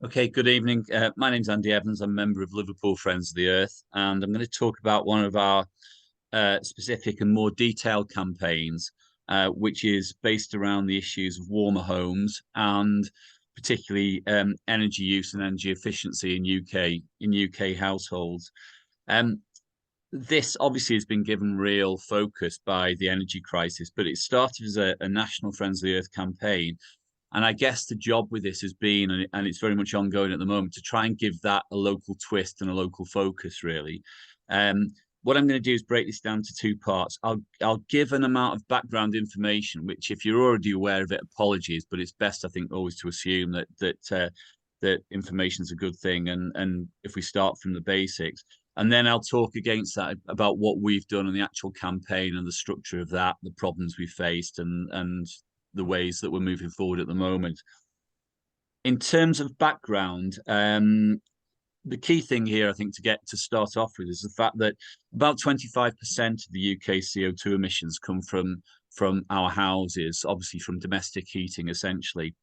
Okay, good evening. My name's Andy Evans. I'm a member of Liverpool Friends of the Earth, and I'm going to talk about one of our specific and more detailed campaigns, which is based around the issues of warmer homes and particularly energy use and energy efficiency in UK households. Um, this obviously has been given real focus by the energy crisis, but it started as a national Friends of the Earth campaign. And I guess the job with this has been, and it's very much ongoing at the moment, to try and give that a local twist and a local focus, really. Um, what I'm going to do is break this down to two parts. I'll give an amount of background information, which, if you're already aware of it, apologies, but it's best, I think, always to assume that information is a good thing, and if we start from the basics. And then I'll talk against that about what we've done in the actual campaign and the structure of that, the problems we faced, and the ways that we're moving forward at the moment. In terms of background, the key thing here, I think, to start off with is the fact that about 25% of the UK CO2 emissions come from our houses, obviously from domestic heating, essentially.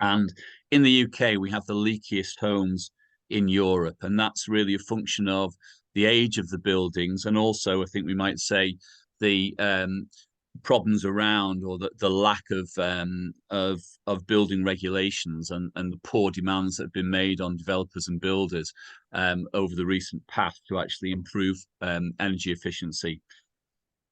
And in the UK, we have the leakiest homes in Europe, and that's really a function of the age of the buildings, and also, I think we might say, the problems around, or the lack of building regulations, and the poor demands that have been made on developers and builders over the recent past to actually improve energy efficiency.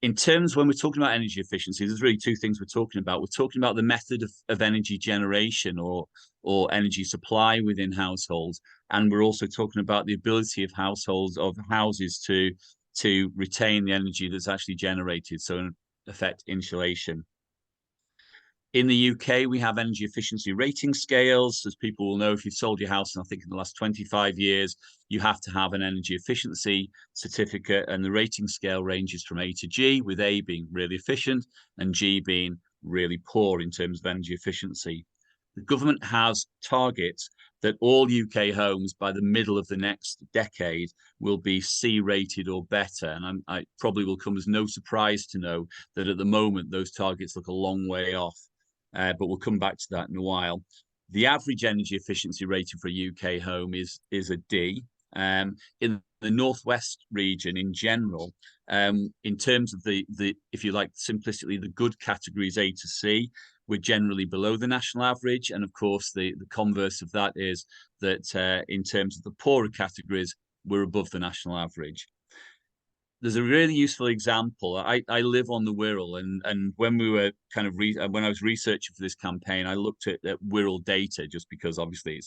In terms, when we're talking about energy efficiency, there's really two things we're talking about. We're talking about the method of energy generation or energy supply within households, and we're also talking about the ability of houses to retain the energy that's actually generated. So in effect, insulation. In the UK, we have energy efficiency rating scales. As people will know, if you've sold your house, and I think in the last 25 years, you have to have an energy efficiency certificate, and the rating scale ranges from A to G, with A being really efficient and G being really poor in terms of energy efficiency. The government has targets that all UK homes by the middle of the next decade will be C rated or better. And I probably will come as no surprise to know that at the moment, those targets look a long way off. But we'll come back to that in a while. The average energy efficiency rating for a UK home is a D. In the Northwest region in general, in terms of the if you like, simplistically, the good categories A to C, we're generally below the national average. And of course, the converse of that is that in terms of the poorer categories, we're above the national average. There's a really useful example. I live on the Wirral, and when we were when I was researching for this campaign, I looked at Wirral data, just because obviously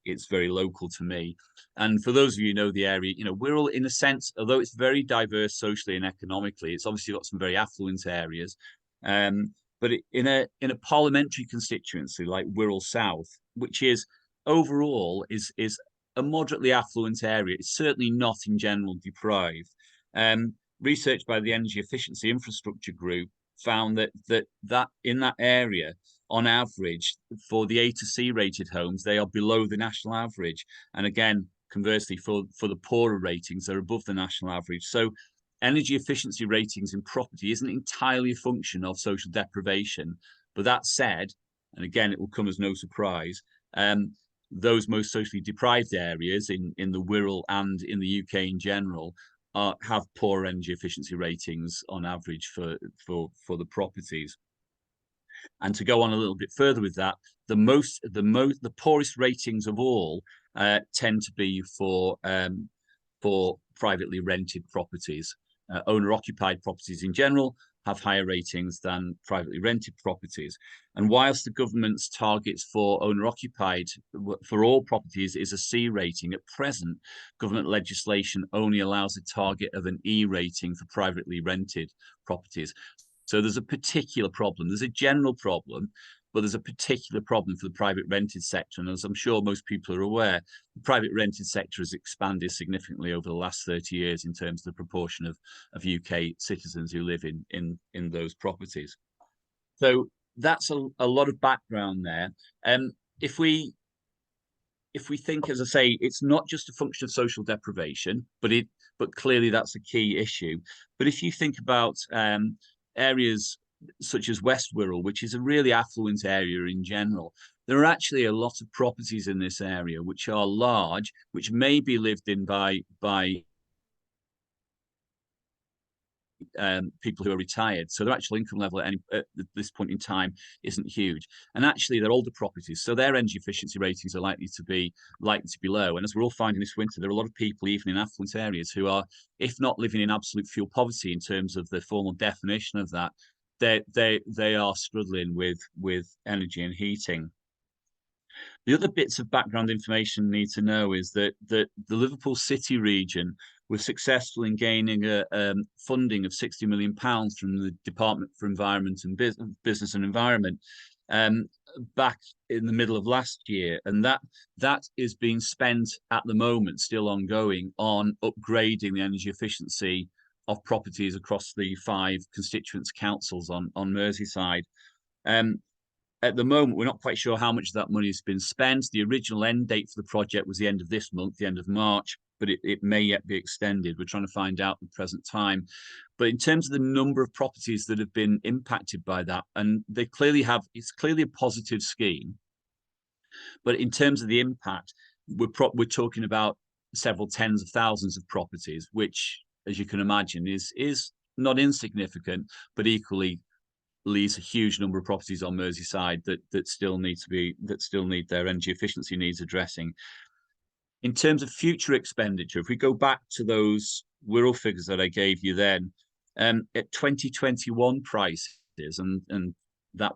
it's very local to me. And for those of you who know the area, Wirral, in a sense, although it's very diverse socially and economically, it's obviously got some very affluent areas. But in a parliamentary constituency like Wirral South, which is overall is a moderately affluent area, it's certainly not in general deprived. Research by the Energy Efficiency Infrastructure Group found that in that area, on average, for the A to C rated homes, they are below the national average. And again, conversely, for the poorer ratings, they're above the national average. So energy efficiency ratings in property isn't entirely a function of social deprivation. But that said, and again, it will come as no surprise, those most socially deprived areas in the Wirral and in the UK in general have poor energy efficiency ratings on average for the properties. And to go on a little bit further with that, the poorest ratings of all tend to be for privately rented properties. Owner-occupied properties in general have higher ratings than privately rented properties. And whilst the government's targets for owner-occupied for all properties is a C rating, at present, government legislation only allows a target of an E rating for privately rented properties. So there's a particular problem. There's a general problem, but there's a particular problem for the private rented sector. And as I'm sure most people are aware, the private rented sector has expanded significantly over the last 30 years in terms of the proportion of UK citizens who live in those properties. So that's a lot of background there. If we think, as I say, it's not just a function of social deprivation, but clearly that's a key issue. But if you think about areas such as West Wirral, which is a really affluent area in general, there are actually a lot of properties in this area which are large, which may be lived in by people who are retired. So their actual income level at this point in time isn't huge. And actually, they're older properties, so their energy efficiency ratings are likely to be low. And as we're all finding this winter, there are a lot of people, even in affluent areas, who are, if not living in absolute fuel poverty in terms of the formal definition of that, they are struggling with energy and heating. The other bits of background information you need to know is that the Liverpool City region was successful in gaining a funding of £60 million from the Department for Environment and Business and Environment back in the middle of last year, and that is being spent at the moment, still ongoing, on upgrading the energy efficiency of properties across the 5 constituents councils on Merseyside. At the moment, we're not quite sure how much of that money has been spent. The original end date for the project was the end of this month, the end of March, but it may yet be extended. We're trying to find out at the present time. But in terms of the number of properties that have been impacted by that, and they clearly have, it's clearly a positive scheme. But in terms of the impact, we're talking about several tens of thousands of properties, which, as you can imagine, is not insignificant, but equally leaves a huge number of properties on Merseyside that still need their energy efficiency needs addressing. In terms of future expenditure, if we go back to those Wirral figures that I gave you then, at 2021 prices, and that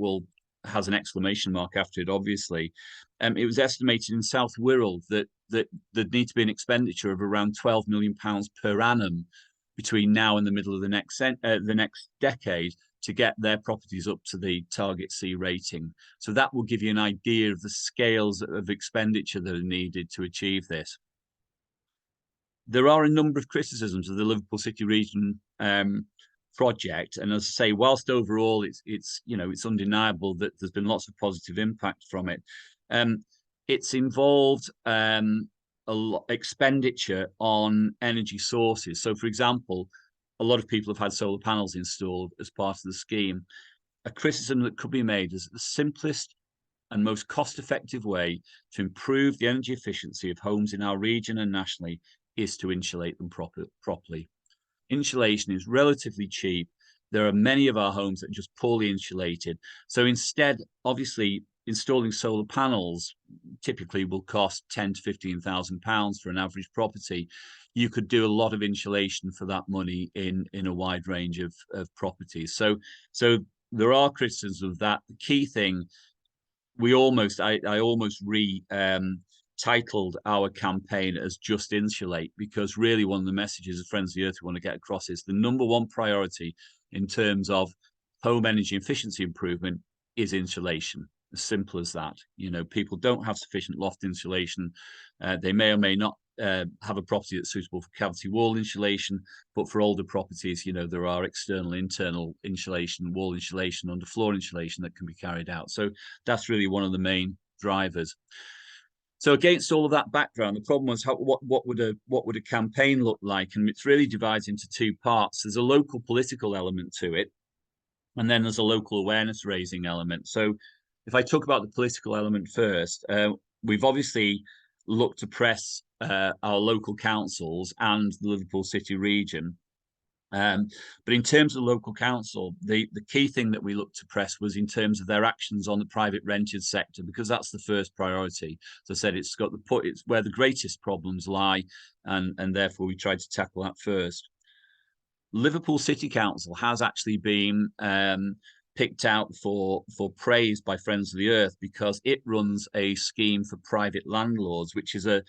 has an exclamation mark after it, obviously, it was estimated in South Wirral that there'd need to be an expenditure of around £12 million per annum between now and the middle of the next decade to get their properties up to the target C rating. So that will give you an idea of the scales of expenditure that are needed to achieve this. There are a number of criticisms of the Liverpool City region project, and as I say, whilst overall it's undeniable that there's been lots of positive impact from it, it's involved a lot expenditure on energy sources. So, for example, a lot of people have had solar panels installed as part of the scheme. A criticism that could be made is that the simplest and most cost-effective way to improve the energy efficiency of homes in our region and nationally is to insulate them properly. Insulation is relatively cheap. There are many of our homes that are just poorly insulated. So instead, obviously, installing solar panels typically will cost £10,000 to £15,000 for an average property. You could do a lot of insulation for that money in a wide range of properties. So there are criticisms of that. The key thing, I almost titled our campaign as Just Insulate, because really one of the messages of Friends of the Earth we want to get across is the number one priority in terms of home energy efficiency improvement is insulation. As simple as that. You know, people don't have sufficient loft insulation. They may or may not have a property that's suitable for cavity wall insulation, but for older properties, you know, there are external, internal insulation, wall insulation, underfloor insulation that can be carried out. So that's really one of the main drivers. So against all of that background, the problem was what would a campaign look like? And it's really divided into 2 parts. There's a local political element to it, and then there's a local awareness raising element. So if I talk about the political element first, we've obviously looked to press our local councils and the Liverpool City region. But in terms of local council, the key thing that we looked to press was in terms of their actions on the private rented sector, because that's the first priority. As I said, it's where the greatest problems lie, and therefore we tried to tackle that first. Liverpool City Council has actually been picked out for praise by Friends of the Earth because it runs a scheme for private landlords, which is a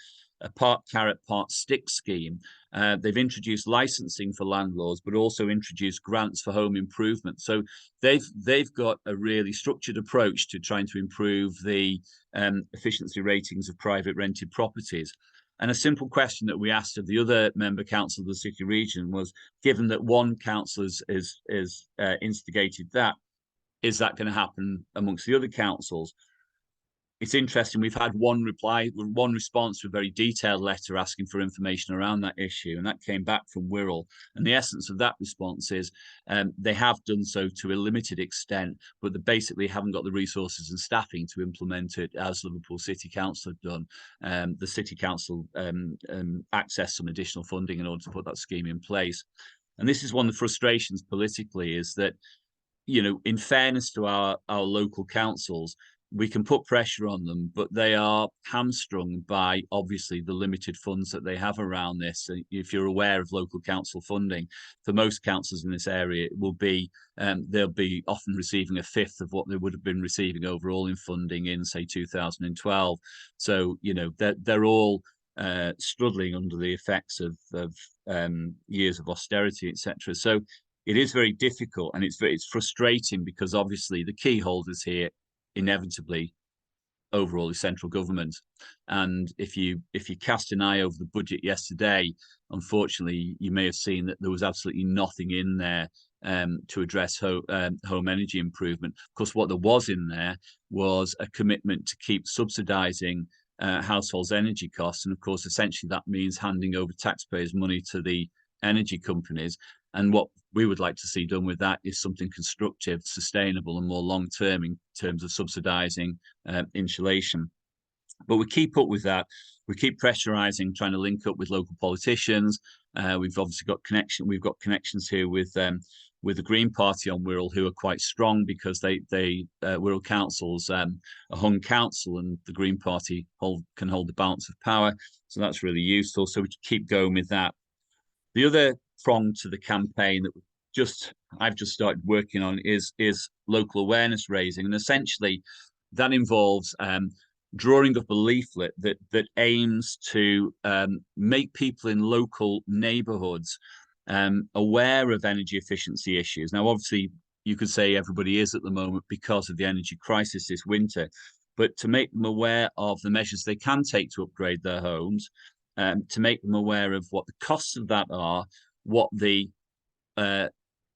part carrot, part stick scheme. They've introduced licensing for landlords, but also introduced grants for home improvement. So they've got a really structured approach to trying to improve the efficiency ratings of private rented properties. And a simple question that we asked of the other member council of the city region was, given that one council is instigated that, is that going to happen amongst the other councils? it's interesting. We've had one response to a very detailed letter asking for information around that issue, and that came back from Wirral. And the essence of that response is they have done so to a limited extent, but they basically haven't got the resources and staffing to implement it as Liverpool City Council have done. The City Council accessed some additional funding in order to put that scheme in place. And this is one of the frustrations politically, is that, you know, in fairness to our local councils, we can put pressure on them, but they are hamstrung by obviously the limited funds that they have around this. If you're aware of local council funding, for most councils in this area, it will be they'll be often receiving a fifth of what they would have been receiving overall in funding in, say, 2012. So, you know, they're all struggling under the effects of years of austerity, etc. So it is very difficult, and it's frustrating, because obviously the key holders here inevitably overall is central government. And if you cast an eye over the budget yesterday, unfortunately, you may have seen that there was absolutely nothing in there to address home energy improvement. Of course, what there was in there was a commitment to keep subsidising households' energy costs. And of course, essentially that means handing over taxpayers' money to the energy companies. And what we would like to see done with that is something constructive, sustainable, and more long-term in terms of subsidising insulation. But we keep up with that. We keep pressurising, trying to link up with local politicians. We've obviously got connections here with the Green Party on Wirral, who are quite strong, because Wirral Council's a hung council, and the Green Party can hold the balance of power. So that's really useful. So we keep going with that. The other prong to the campaign that I've just started working on is local awareness raising, and essentially that involves drawing up a leaflet that aims to make people in local neighbourhoods aware of energy efficiency issues. Now, obviously, you could say everybody is at the moment because of the energy crisis this winter, but to make them aware of the measures they can take to upgrade their homes, to make them aware of what the costs of that are, what the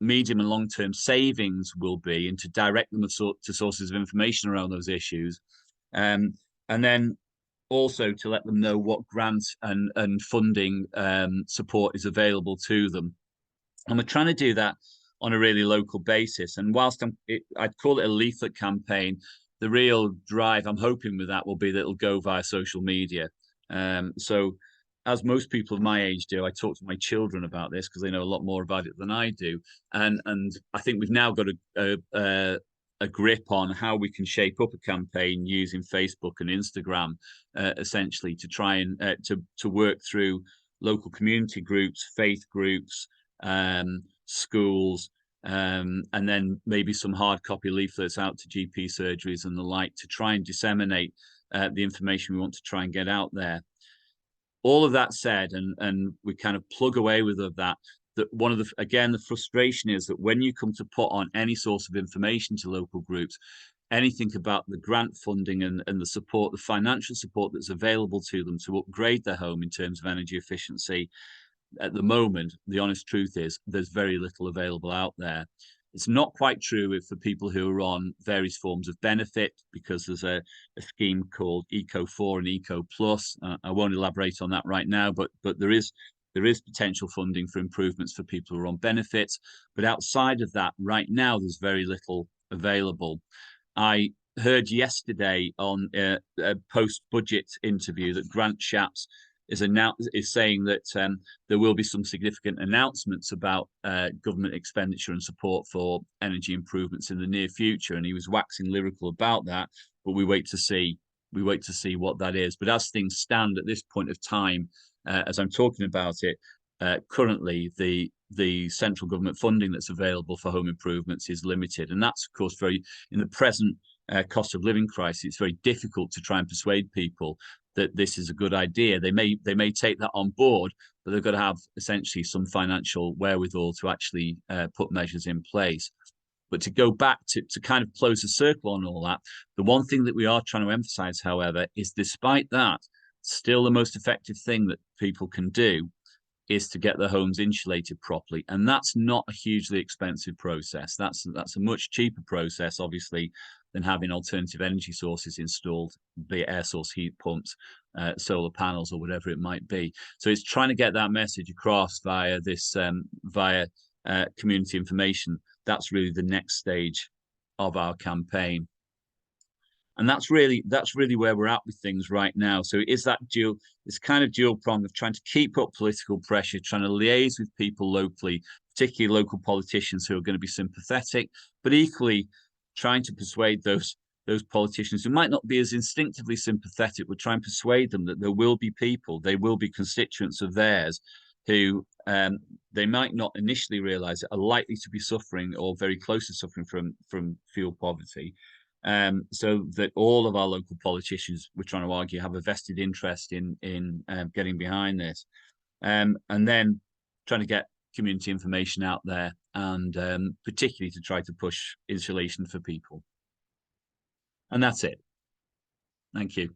medium and long-term savings will be, and to direct them to sources of information around those issues. And then also to let them know what grants and funding support is available to them. And we're trying to do that on a really local basis. And whilst I'd call it a leaflet campaign, the real drive I'm hoping with that will be that it'll go via social media. So as most people of my age do, I talk to my children about this because they know a lot more about it than I do. And I think we've now got a grip on how we can shape up a campaign using Facebook and Instagram, essentially to try and to work through local community groups, faith groups, schools, and then maybe some hard copy leaflets out to GP surgeries and the like, to try and disseminate the information we want to try and get out there. All of that said, and we kind of plug away with that one of the frustration is that when you come to put on any source of information to local groups, anything about the grant funding and the support, the financial support that's available to them to upgrade their home in terms of energy efficiency, at the moment, the honest truth is there's very little available out there. It's not quite true for people who are on various forms of benefit, because there's a scheme called Eco4 and Eco Plus. I won't elaborate on that right now, but there is potential funding for improvements for people who are on benefits. But outside of that, right now, there's very little available. I heard yesterday on a post-budget interview that Grant Shapps is saying that there will be some significant announcements about government expenditure and support for energy improvements in the near future, and he was waxing lyrical about that. But we wait to see what that is. But as things stand at this point of time, as I'm talking about it, currently the central government funding that's available for home improvements is limited, and that's of course in the present cost of living crisis. It's very difficult to try and persuade people that this is a good idea. They may take that on board, but they've got to have essentially some financial wherewithal to actually put measures in place. But to go back to kind of close the circle on all that, the one thing that we are trying to emphasize, however, is despite that, still the most effective thing that people can do is to get the homes insulated properly, and that's not a hugely expensive process. That's a much cheaper process, obviously, than having alternative energy sources installed, be it air source heat pumps, solar panels, or whatever it might be. So it's trying to get that message across via this community information. That's really the next stage of our campaign. And that's really where we're at with things right now. So it's kind of dual prong of trying to keep up political pressure, trying to liaise with people locally, particularly local politicians who are going to be sympathetic, but equally trying to persuade those politicians who might not be as instinctively sympathetic. We'll try and persuade them that there will be people, they will be constituents of theirs who they might not initially realize are likely to be suffering or very close to suffering from fuel poverty. So that all of our local politicians, we're trying to argue, have a vested interest in getting behind this, and then trying to get community information out there, and particularly to try to push insulation for people. And that's it. Thank you.